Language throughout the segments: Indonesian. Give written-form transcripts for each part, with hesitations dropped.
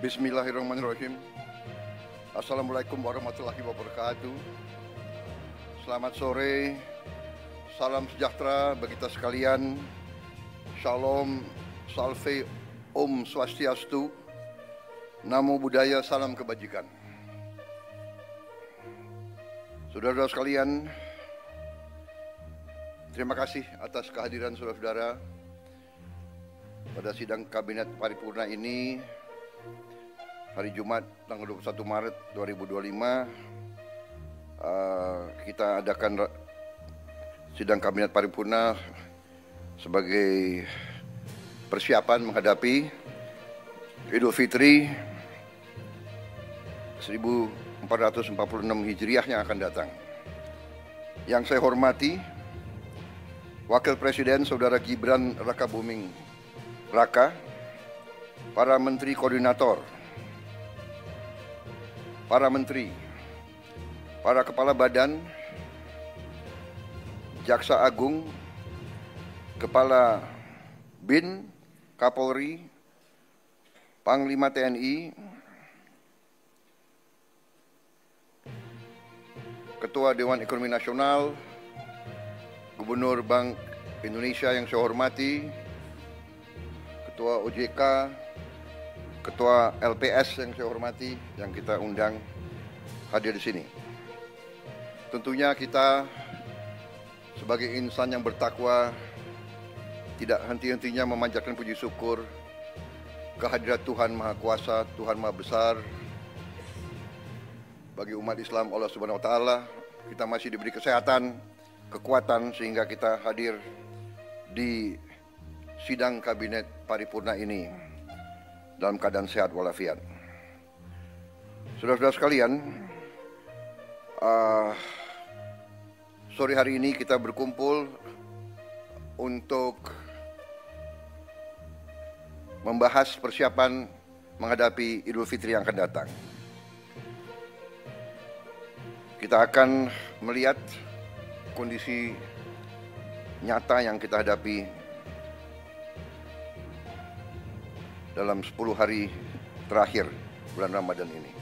Bismillahirrahmanirrahim. Assalamualaikum warahmatullahi wabarakatuh. Selamat sore, salam sejahtera bagi kita sekalian. Shalom, salve, Om Swastiastu, Namo Buddhaya, salam kebajikan. Saudara-saudara sekalian, terima kasih atas kehadiran saudara-saudara pada sidang Kabinet Paripurna ini hari Jumat tanggal 21 Maret 2025. Kita adakan sidang Kabinet Paripurna sebagai persiapan menghadapi Idul Fitri 1446 Hijriah yang akan datang. Yang saya hormati Wakil Presiden Saudara Gibran Rakabuming Raka, para Menteri Koordinator, para Menteri, para Kepala Badan, Jaksa Agung, Kepala BIN, Kapolri, Panglima TNI, Ketua Dewan Ekonomi Nasional, Gubernur Bank Indonesia yang saya hormati, Ketua OJK, Ketua LPS yang saya hormati, yang kita undang hadir di sini. Tentunya kita sebagai insan yang bertakwa tidak henti-hentinya memanjatkan puji syukur kehadirat Tuhan Maha Kuasa, Tuhan Maha Besar. Bagi umat Islam Allah Subhanahu wa taala, kita masih diberi kesehatan, kekuatan sehingga kita hadir di sidang Kabinet Paripurna ini dalam keadaan sehat walafiat. Saudara-saudara sekalian, sore hari ini kita berkumpul untuk membahas persiapan menghadapi Idul Fitri yang akan datang. Kita akan melihat kondisi nyata yang kita hadapi dalam 10 hari terakhir bulan Ramadan ini.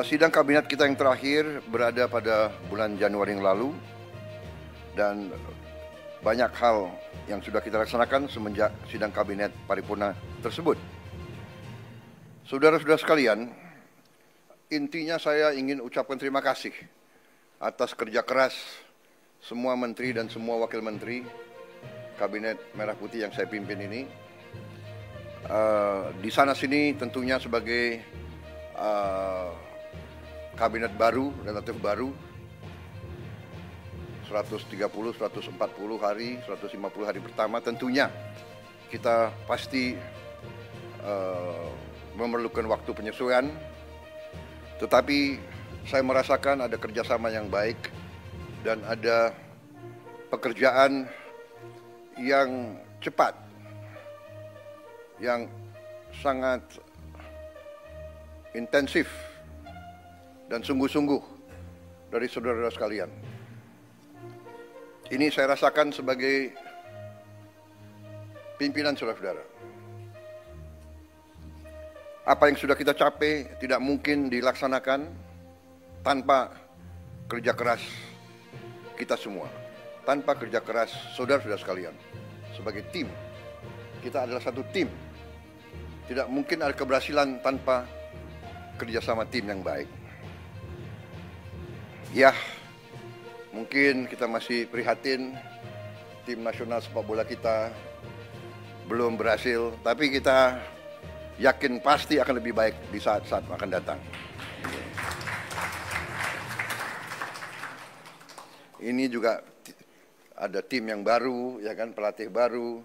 Sidang kabinet kita yang terakhir berada pada bulan Januari yang lalu, dan banyak hal yang sudah kita laksanakan semenjak sidang kabinet paripurna tersebut. Saudara-saudara sekalian, intinya saya ingin ucapkan terima kasih atas kerja keras semua menteri dan semua wakil menteri Kabinet Merah Putih yang saya pimpin ini. Di sana sini tentunya sebagai kabinet baru, relatif baru, 130, 140 hari, 150 hari pertama, tentunya kita pasti memerlukan waktu penyesuaian. Tetapi saya merasakan ada kerjasama yang baik dan ada pekerjaan yang cepat, yang sangat intensif dan sungguh-sungguh dari saudara-saudara sekalian. Ini saya rasakan sebagai pimpinan saudara-saudara. Apa yang sudah kita capai tidak mungkin dilaksanakan tanpa kerja keras kita semua, tanpa kerja keras saudara-saudara sekalian. Sebagai tim, kita adalah satu tim. Tidak mungkin ada keberhasilan tanpa kerjasama tim yang baik. Ya, mungkin kita masih prihatin tim nasional sepak bola kita belum berhasil, tapi kita yakin pasti akan lebih baik di saat-saat akan datang. Ini juga ada tim yang baru, ya kan, pelatih baru,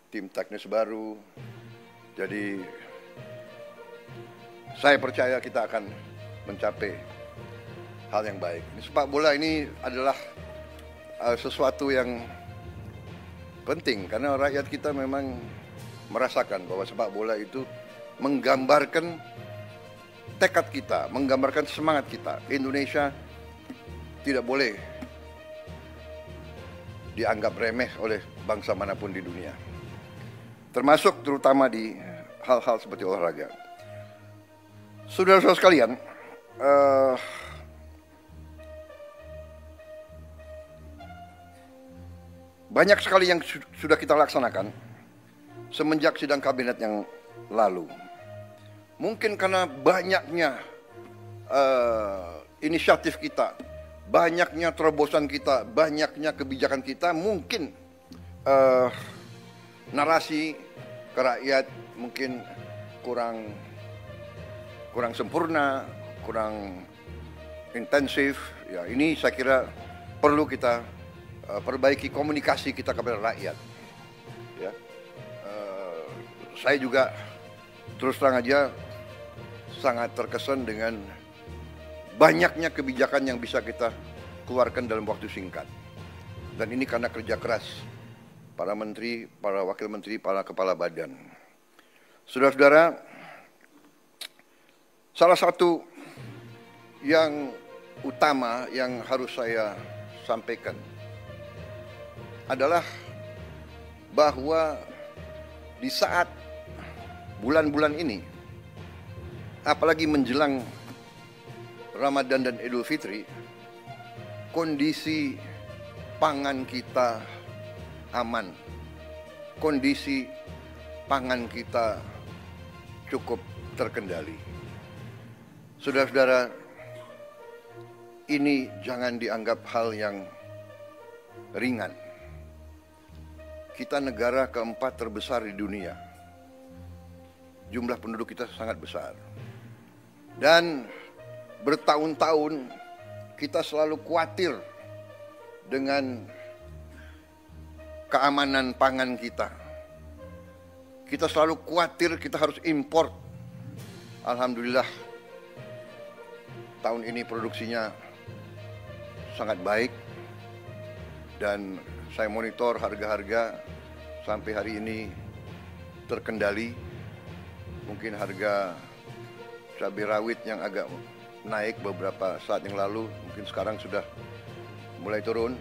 tim teknis baru. Jadi saya percaya kita akan mencapai hal yang baik. Sepak bola ini adalah sesuatu yang penting karena rakyat kita memang merasakan bahwa sepak bola itu menggambarkan tekad kita, menggambarkan semangat kita. Indonesia tidak boleh dianggap remeh oleh bangsa manapun di dunia, termasuk terutama di hal-hal seperti olahraga. Saudara-saudara sekalian, banyak sekali yang sudah kita laksanakan semenjak sidang kabinet yang lalu. Mungkin karena banyaknya inisiatif kita, banyaknya terobosan kita, banyaknya kebijakan kita, mungkin narasi ke rakyat mungkin kurang sempurna, kurang intensif. Ya, ini saya kira perlu kita perbaiki komunikasi kita kepada rakyat. Ya, saya juga terus terang aja sangat terkesan dengan banyaknya kebijakan yang bisa kita keluarkan dalam waktu singkat. Dan ini karena kerja keras para menteri, para wakil menteri, para kepala badan. Saudara-saudara, salah satu yang utama yang harus saya sampaikan adalah bahwa di saat bulan-bulan ini, apalagi menjelang Ramadan dan Idul Fitri, kondisi pangan kita aman, kondisi pangan kita cukup terkendali. Saudara-saudara, ini jangan dianggap hal yang ringan. Kita negara keempat terbesar di dunia. Jumlah penduduk kita sangat besar. Dan bertahun-tahun kita selalu khawatir dengan keamanan pangan kita. Kita selalu khawatir kita harus import. Alhamdulillah tahun ini produksinya sangat baik dan saya monitor harga-harga sampai hari ini terkendali. Mungkin harga cabai rawit yang agak naik beberapa saat yang lalu, mungkin sekarang sudah mulai turun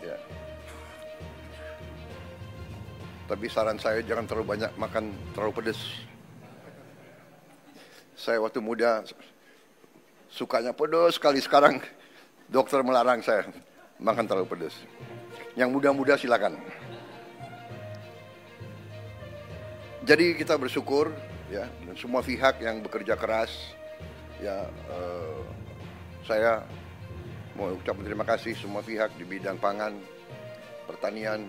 ya. Tapi saran saya jangan terlalu banyak makan terlalu pedas. Saya waktu muda sukanya pedas sekali, sekarang dokter melarang saya makan terlalu pedas. Yang muda-muda silakan. Jadi kita bersyukur ya, dan semua pihak yang bekerja keras ya, saya mau ucapkan terima kasih semua pihak di bidang pangan, pertanian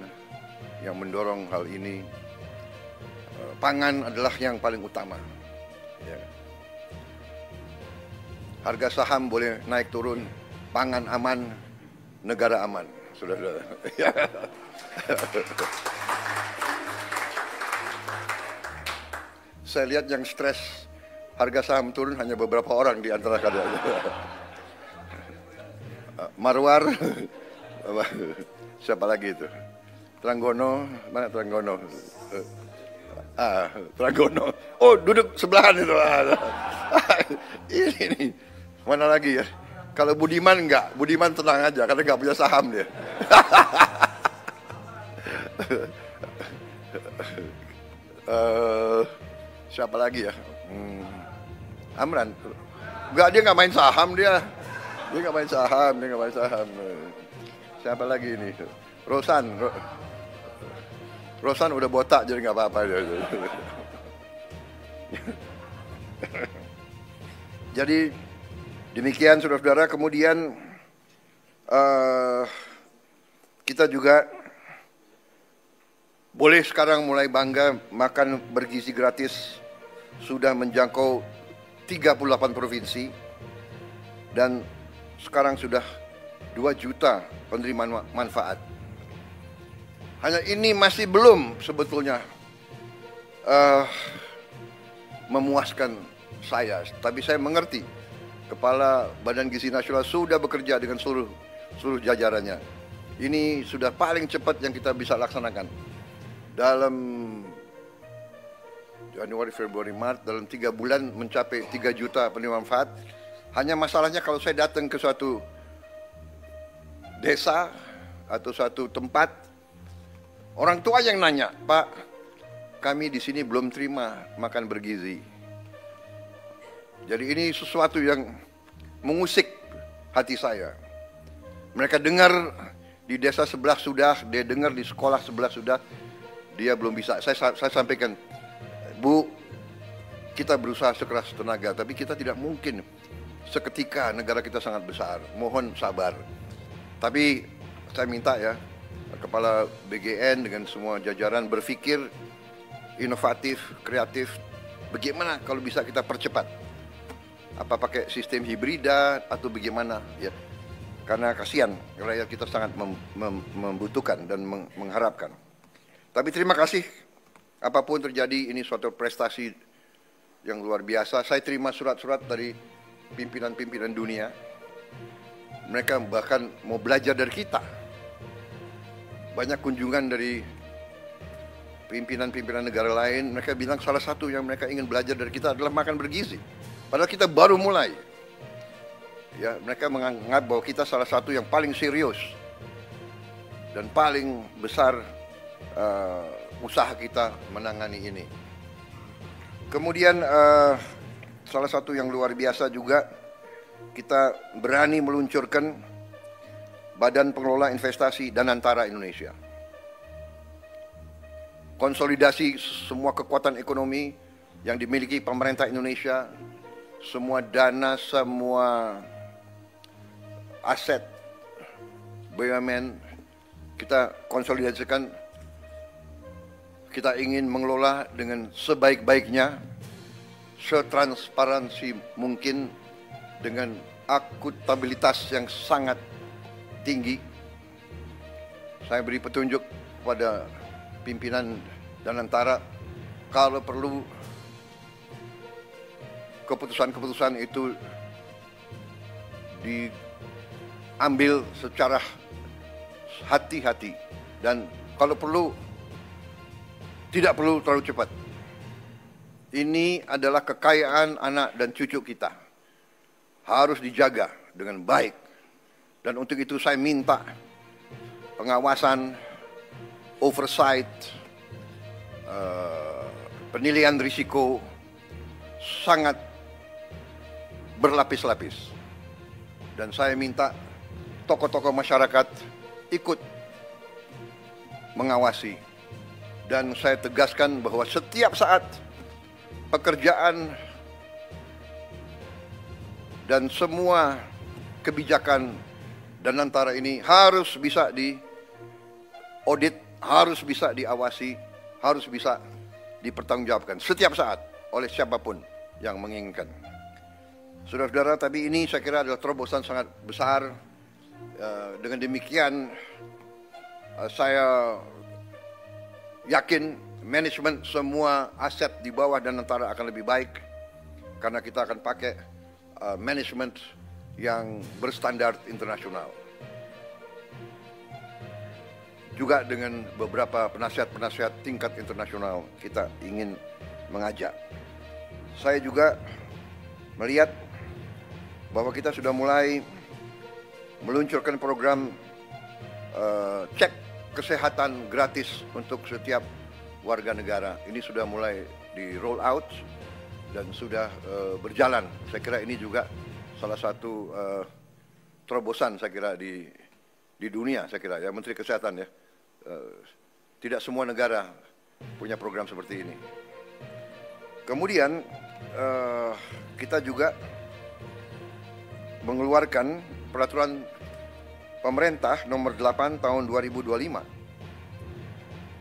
yang mendorong hal ini. Pangan adalah yang paling utama. Ya. Harga saham boleh naik turun, pangan aman, negara aman, saudara-saudara. Saya lihat yang stres harga saham turun hanya beberapa orang di antara kalian. Marwar, siapa lagi itu? Tranggono, mana Tranggono? Tranggono. Oh, duduk sebelahan itu. Ini, mana lagi ya? Kalau Budiman enggak, Budiman tenang aja karena enggak punya saham dia. Siapa lagi ya? Amran. Enggak, dia enggak main saham dia. Dia enggak main saham. Siapa lagi ini? Rosan udah botak jadi nggak apa-apa. Jadi demikian saudara-saudara. Kemudian kita juga boleh sekarang mulai bangga makan bergizi gratis sudah menjangkau 38 provinsi dan sekarang sudah 2 juta penerima manfaat. Hanya ini masih belum sebetulnya memuaskan saya, tapi saya mengerti Kepala Badan Gizi Nasional sudah bekerja dengan seluruh jajarannya. Ini sudah paling cepat yang kita bisa laksanakan. Dalam Januari, Februari, Maret, dalam 3 bulan mencapai 3 juta penerima manfaat. Hanya masalahnya kalau saya datang ke suatu desa atau suatu tempat, orang tua yang nanya, Pak, kami di sini belum terima makan bergizi. Jadi ini sesuatu yang mengusik hati saya. Mereka dengar di desa sebelah sudah, dia dengar di sekolah sebelah sudah, dia belum bisa. Saya sampaikan, Bu, kita berusaha sekeras tenaga, tapi kita tidak mungkin seketika, negara kita sangat besar. Mohon sabar. Tapi saya minta ya, Kepala BGN dengan semua jajaran berpikir inovatif, kreatif. Bagaimana kalau bisa kita percepat? Apa pakai sistem hibrida atau bagaimana? Ya, karena kasihan rakyat kita sangat membutuhkan dan mengharapkan. Tapi terima kasih, apapun terjadi, ini suatu prestasi yang luar biasa. Saya terima surat-surat dari pimpinan-pimpinan dunia. Mereka bahkan mau belajar dari kita. Banyak kunjungan dari pimpinan-pimpinan negara lain, mereka bilang salah satu yang mereka ingin belajar dari kita adalah makan bergizi. Padahal kita baru mulai. Ya, mereka menganggap bahwa kita salah satu yang paling serius dan paling besar usaha kita menangani ini. Kemudian salah satu yang luar biasa juga, kita berani meluncurkan Badan Pengelola Investasi Danantara Indonesia. Konsolidasi semua kekuatan ekonomi yang dimiliki pemerintah Indonesia, semua dana, semua aset BUMN kita konsolidasikan. Kita ingin mengelola dengan sebaik-baiknya, setransparansi mungkin, dengan akuntabilitas yang sangat tinggi. Saya beri petunjuk kepada pimpinan Danantara, kalau perlu keputusan-keputusan itu diambil secara hati-hati, dan kalau perlu tidak perlu terlalu cepat. Ini adalah kekayaan anak dan cucu kita, harus dijaga dengan baik. Dan untuk itu saya minta pengawasan, oversight, penilaian risiko sangat berlapis-lapis. Dan saya minta tokoh-tokoh masyarakat ikut mengawasi. Dan saya tegaskan bahwa setiap saat pekerjaan dan semua kebijakan Danantara ini harus bisa diaudit, harus bisa diawasi, harus bisa dipertanggungjawabkan setiap saat oleh siapapun yang menginginkan. Saudara-saudara, tapi ini saya kira adalah terobosan sangat besar. Dengan demikian saya yakin manajemen semua aset di bawah Danantara akan lebih baik, karena kita akan pakai manajemen yang berstandar internasional. Juga dengan beberapa penasihat-penasihat tingkat internasional kita ingin mengajak. Saya juga melihat bahwa kita sudah mulai meluncurkan program cek kesehatan gratis untuk setiap warga negara. Ini sudah mulai di roll out dan sudah berjalan. Saya kira ini juga salah satu terobosan saya kira di dunia, saya kira ya, Menteri Kesehatan ya. Tidak semua negara punya program seperti ini. Kemudian kita juga mengeluarkan peraturan pemerintah nomor 8 tahun 2025,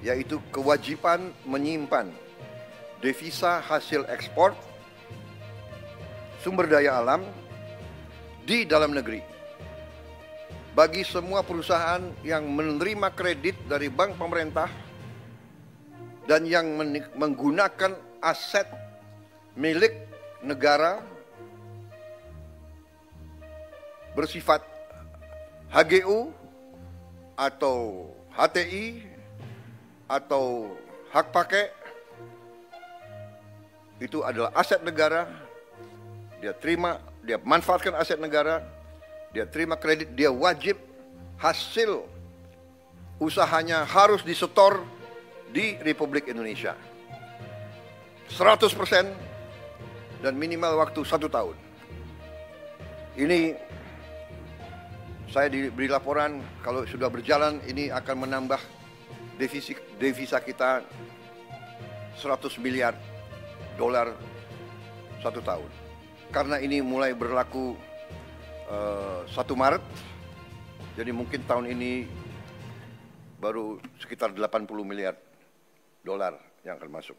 yaitu kewajiban menyimpan devisa hasil ekspor sumber daya alam di dalam negeri bagi semua perusahaan yang menerima kredit dari bank pemerintah dan yang menggunakan aset milik negara bersifat HGU atau HTI atau hak pakai. Itu adalah aset negara. Dia terima, dia manfaatkan aset negara, dia terima kredit, dia wajib hasil usahanya harus disetor di Republik Indonesia. 100% dan minimal waktu 1 tahun. Ini saya diberi laporan kalau sudah berjalan ini akan menambah devisa kita 100 miliar dolar 1 tahun. Karena ini mulai berlaku 1 Maret, jadi mungkin tahun ini baru sekitar 80 miliar dolar yang akan masuk.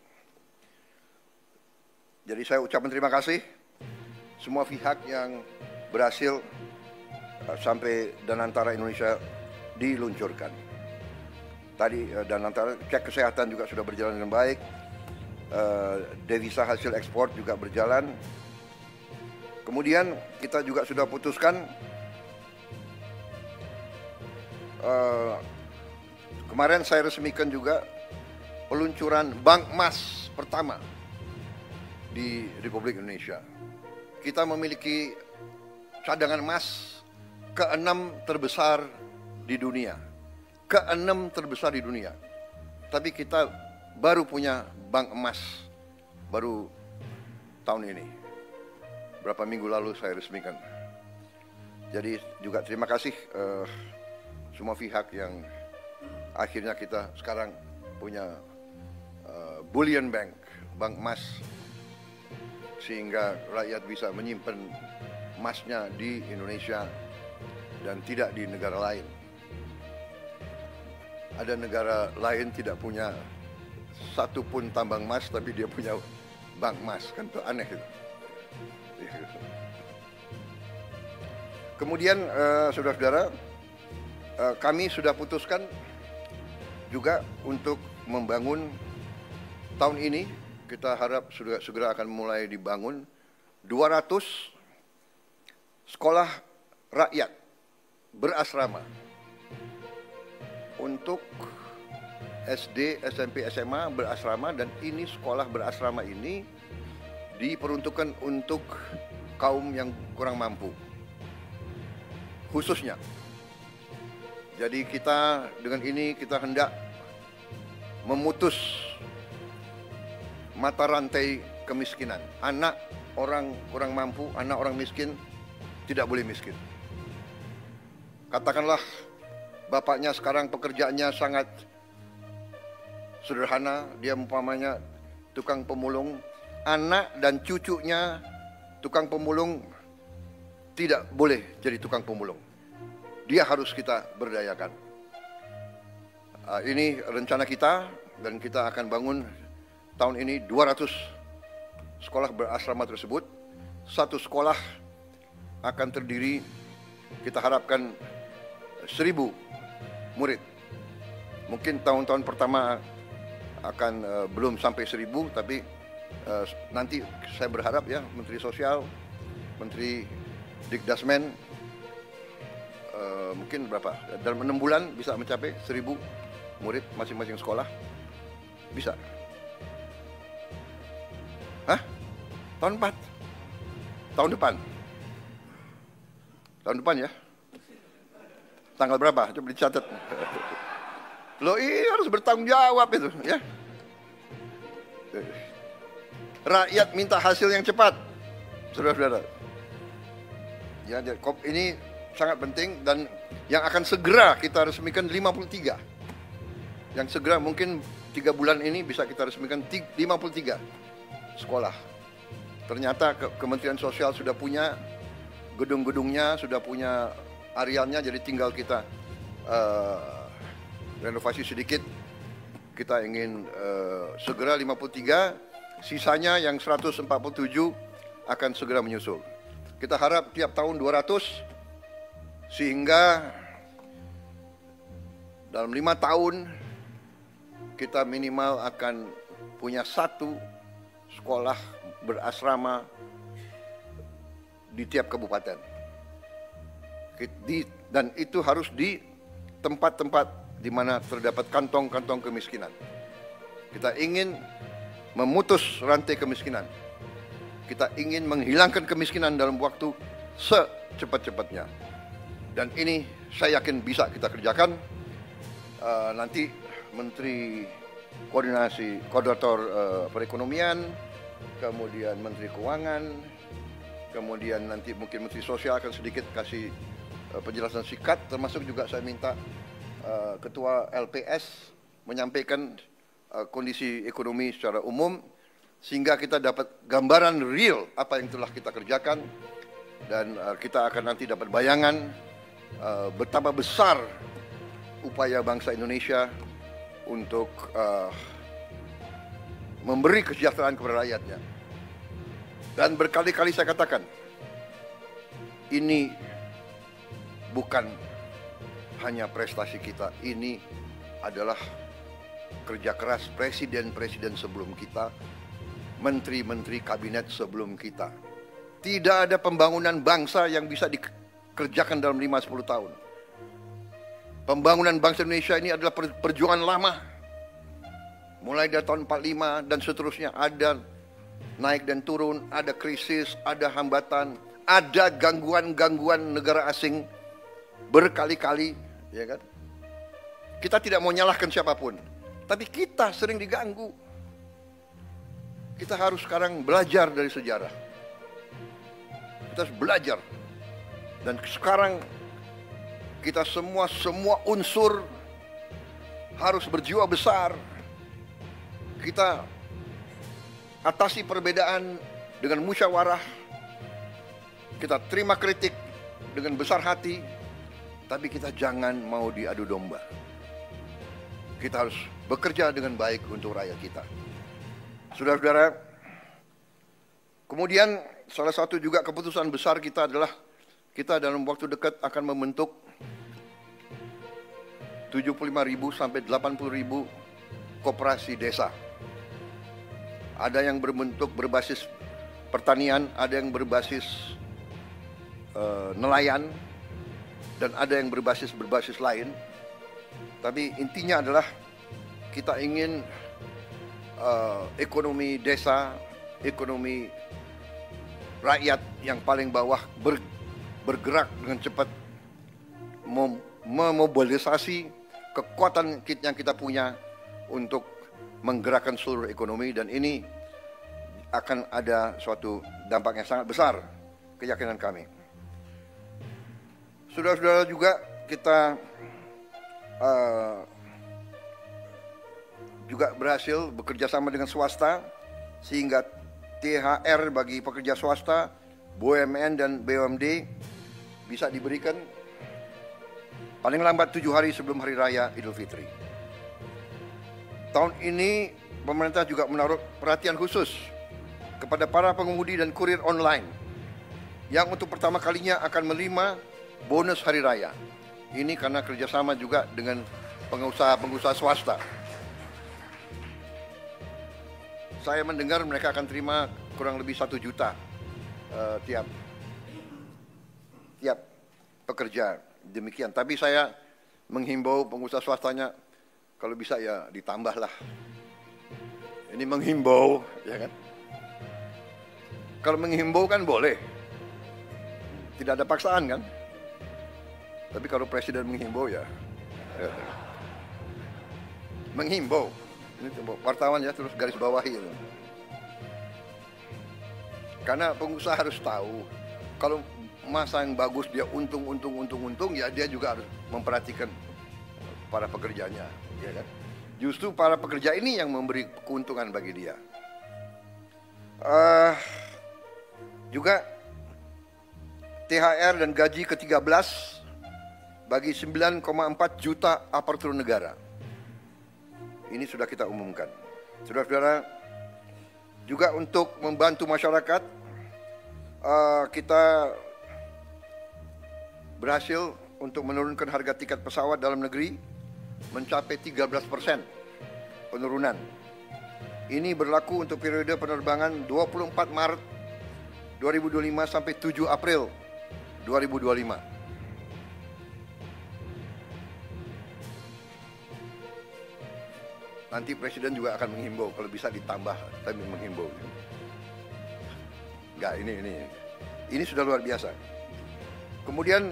Jadi saya ucapkan terima kasih semua pihak yang berhasil sampai Danantara Indonesia diluncurkan. Tadi Danantara cek kesehatan juga sudah berjalan dengan baik, devisa hasil ekspor juga berjalan. Kemudian kita juga sudah putuskan kemarin saya resmikan juga peluncuran Bank Emas pertama di Republik Indonesia. Kita memiliki cadangan emas ke-6 terbesar di dunia. Ke-6 terbesar di dunia. Tapi kita baru punya bank emas baru tahun ini. Berapa minggu lalu saya resmikan. Jadi juga terima kasih semua pihak yang akhirnya kita sekarang punya bullion bank, bank emas, sehingga rakyat bisa menyimpan emasnya di Indonesia dan tidak di negara lain. Ada negara lain tidak punya satu pun tambang emas, tapi dia punya bank emas, kan itu aneh itu. Kemudian saudara-saudara, kami sudah putuskan juga untuk membangun tahun ini, kita harap sudah segera akan mulai dibangun 200 sekolah rakyat berasrama untuk SD, SMP, SMA berasrama, dan ini sekolah berasrama ini diperuntukkan untuk kaum yang kurang mampu khususnya. Jadi kita dengan ini kita hendak memutus mata rantai kemiskinan. Anak orang kurang mampu, anak orang miskin tidak boleh miskin. Katakanlah bapaknya sekarang pekerjaannya sangat sederhana, dia umpamanya tukang pemulung, anak dan cucunya tukang pemulung tidak boleh jadi tukang pemulung. Dia harus kita berdayakan. Ini rencana kita, dan kita akan bangun tahun ini 200 sekolah berasrama tersebut. Satu sekolah akan terdiri, kita harapkan 1.000 murid. Mungkin tahun-tahun pertama akan belum sampai 1.000, tapi nanti saya berharap ya Menteri Sosial, Menteri Dikdasmen, mungkin berapa, dalam 6 bulan bisa mencapai 1.000 murid masing-masing sekolah. Bisa. Hah? Tahun 4? Tahun depan? Tahun depan ya? Tanggal berapa? Coba dicatat. Loh, ini harus bertanggung jawab itu ya. Rakyat minta hasil yang cepat, saudara-saudara. Ya, ini sangat penting, dan yang akan segera kita resmikan 53. Yang segera mungkin 3 bulan ini bisa kita resmikan 53 sekolah. Ternyata Kementerian Sosial sudah punya gedung-gedungnya, sudah punya arealnya, jadi tinggal kita renovasi sedikit. Kita ingin segera 53, sisanya yang 147 akan segera menyusul. Kita harap tiap tahun 200, sehingga dalam 5 tahun kita minimal akan punya 1 sekolah berasrama di tiap kabupaten. Dan itu harus di tempat-tempat di mana terdapat kantong-kantong kemiskinan. Kita ingin memutus rantai kemiskinan. Kita ingin menghilangkan kemiskinan dalam waktu secepat-cepatnya. Dan ini saya yakin bisa kita kerjakan. Nanti Menteri koordinator perekonomian, kemudian Menteri Keuangan, kemudian nanti mungkin Menteri Sosial akan sedikit kasih penjelasan singkat, termasuk juga saya minta Ketua LPS menyampaikan kondisi ekonomi secara umum, sehingga kita dapat gambaran real apa yang telah kita kerjakan, dan kita akan nanti dapat bayangan betapa besar upaya bangsa Indonesia untuk memberi kesejahteraan kepada rakyatnya. Dan berkali-kali saya katakan, ini bukan hanya prestasi kita, ini adalah kerja keras presiden-presiden sebelum kita, menteri-menteri kabinet sebelum kita. Tidak ada pembangunan bangsa yang bisa dikerjakan dalam 5-10 tahun. Pembangunan bangsa Indonesia ini adalah perjuangan lama. Mulai dari tahun 45 dan seterusnya, ada naik dan turun, ada krisis, ada hambatan, ada gangguan-gangguan negara asing berkali-kali, ya kan? Kita tidak mau nyalahkan siapapun, tapi kita sering diganggu. Kita harus sekarang belajar dari sejarah. Kita harus belajar. Dan sekarang kita semua unsur harus berjiwa besar. Kita atasi perbedaan dengan musyawarah. Kita terima kritik dengan besar hati, tapi kita jangan mau diadu domba. Kita harus bekerja dengan baik untuk rakyat kita. Saudara-saudara, kemudian salah satu juga keputusan besar kita adalah kita dalam waktu dekat akan membentuk 75.000 sampai 80.000 koperasi desa. Ada yang berbentuk berbasis pertanian, ada yang berbasis nelayan, dan ada yang berbasis lain. Tapi intinya adalah kita ingin ekonomi desa, ekonomi rakyat yang paling bawah bergerak dengan cepat, memobilisasi kekuatan yang kita punya untuk menggerakkan seluruh ekonomi, dan ini akan ada suatu dampak yang sangat besar, keyakinan kami. Saudara-saudara, juga kita juga berhasil bekerja sama dengan swasta, sehingga THR bagi pekerja swasta, BUMN dan BUMD bisa diberikan paling lambat 7 hari sebelum Hari Raya Idul Fitri. Tahun ini pemerintah juga menaruh perhatian khusus kepada para pengemudi dan kurir online yang untuk pertama kalinya akan menerima bonus Hari Raya. Ini karena kerjasama juga dengan pengusaha swasta. Saya mendengar mereka akan terima kurang lebih 1 juta tiap pekerja, demikian. Tapi saya menghimbau pengusaha swastanya, kalau bisa ya ditambahlah. Ini menghimbau, ya kan? Kalau menghimbau kan boleh, tidak ada paksaan kan? Tapi kalau presiden menghimbau ya. Menghimbau. Ini wartawan ya, terus garis bawahi itu. Karena pengusaha harus tahu, kalau masa yang bagus dia untung, ya dia juga harus memperhatikan para pekerjanya, ya kan? Justru para pekerja ini yang memberi keuntungan bagi dia. Juga THR dan gaji ke-13 bagi 9,4 juta aparatur negara. Ini sudah kita umumkan. Saudara-saudara, juga untuk membantu masyarakat, kita berhasil untuk menurunkan harga tiket pesawat dalam negeri mencapai 13% penurunan. Ini berlaku untuk periode penerbangan 24 Maret 2025 sampai 7 April 2025. Nanti Presiden juga akan menghimbau, kalau bisa ditambah, tapi menghimbau. Enggak, ini sudah luar biasa. Kemudian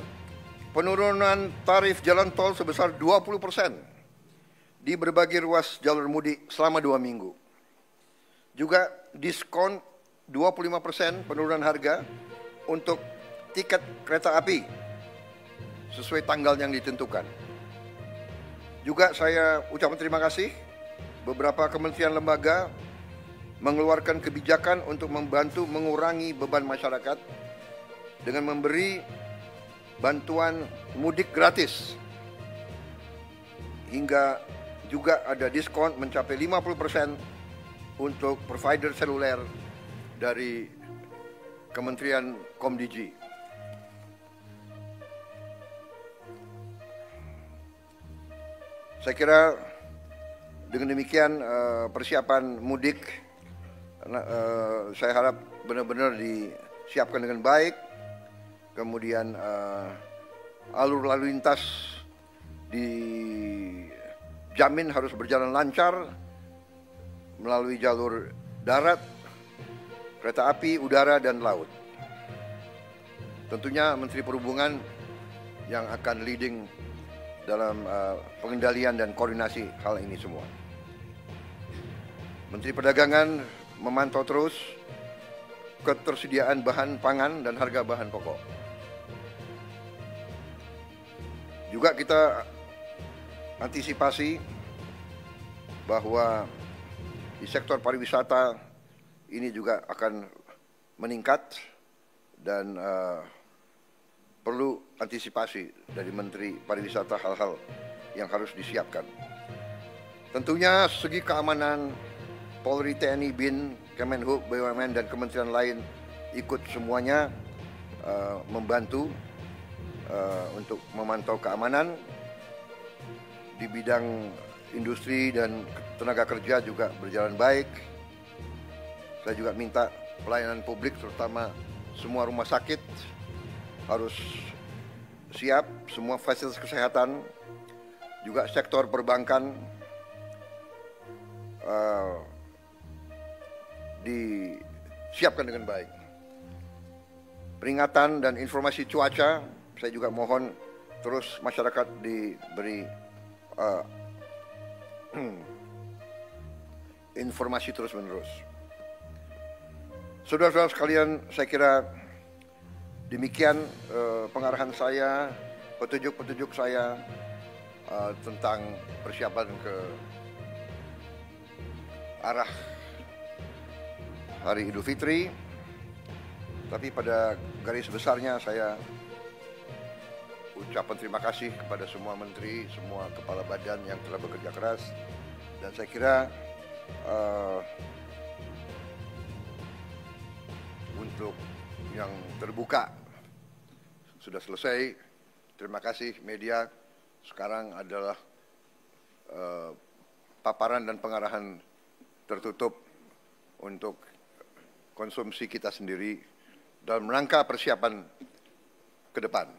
penurunan tarif jalan tol sebesar 20% di berbagai ruas jalur mudik selama 2 minggu. Juga diskon 25% penurunan harga untuk tiket kereta api sesuai tanggal yang ditentukan. Juga saya ucapkan terima kasih beberapa kementerian lembaga mengeluarkan kebijakan untuk membantu mengurangi beban masyarakat dengan memberi bantuan mudik gratis, hingga juga ada diskon mencapai 50% untuk provider seluler dari Kementerian Komdigi. Saya kira dengan demikian persiapan mudik saya harap benar-benar disiapkan dengan baik. Kemudian alur lalu lintas dijamin harus berjalan lancar melalui jalur darat, kereta api, udara, dan laut. Tentunya Menteri Perhubungan yang akan leading dalam pengendalian dan koordinasi hal ini semua. Menteri Perdagangan memantau terus ketersediaan bahan pangan dan harga bahan pokok. Juga kita antisipasi bahwa di sektor pariwisata ini juga akan meningkat dan perlu antisipasi dari Menteri Pariwisata hal-hal yang harus disiapkan. Tentunya segi keamanan Polri, TNI, BIN, Kemenhub, BUMN, dan kementerian lain ikut semuanya membantu untuk memantau keamanan. Di bidang industri dan tenaga kerja juga berjalan baik. Saya juga minta pelayanan publik, terutama semua rumah sakit harus siap, semua fasilitas kesehatan, juga sektor perbankan disiapkan dengan baik. Peringatan dan informasi cuaca, saya juga mohon terus masyarakat diberi informasi terus-menerus. Saudara-saudara sekalian, saya kira demikian pengarahan saya, petunjuk-petunjuk saya tentang persiapan ke arah Hari Idul Fitri. Tapi pada garis besarnya saya ucapan terima kasih kepada semua menteri, semua kepala badan yang telah bekerja keras. Dan saya kira untuk yang terbuka sudah selesai. Terima kasih media. Sekarang adalah paparan dan pengarahan tertutup untuk konsumsi kita sendiri dalam rangka persiapan ke depan.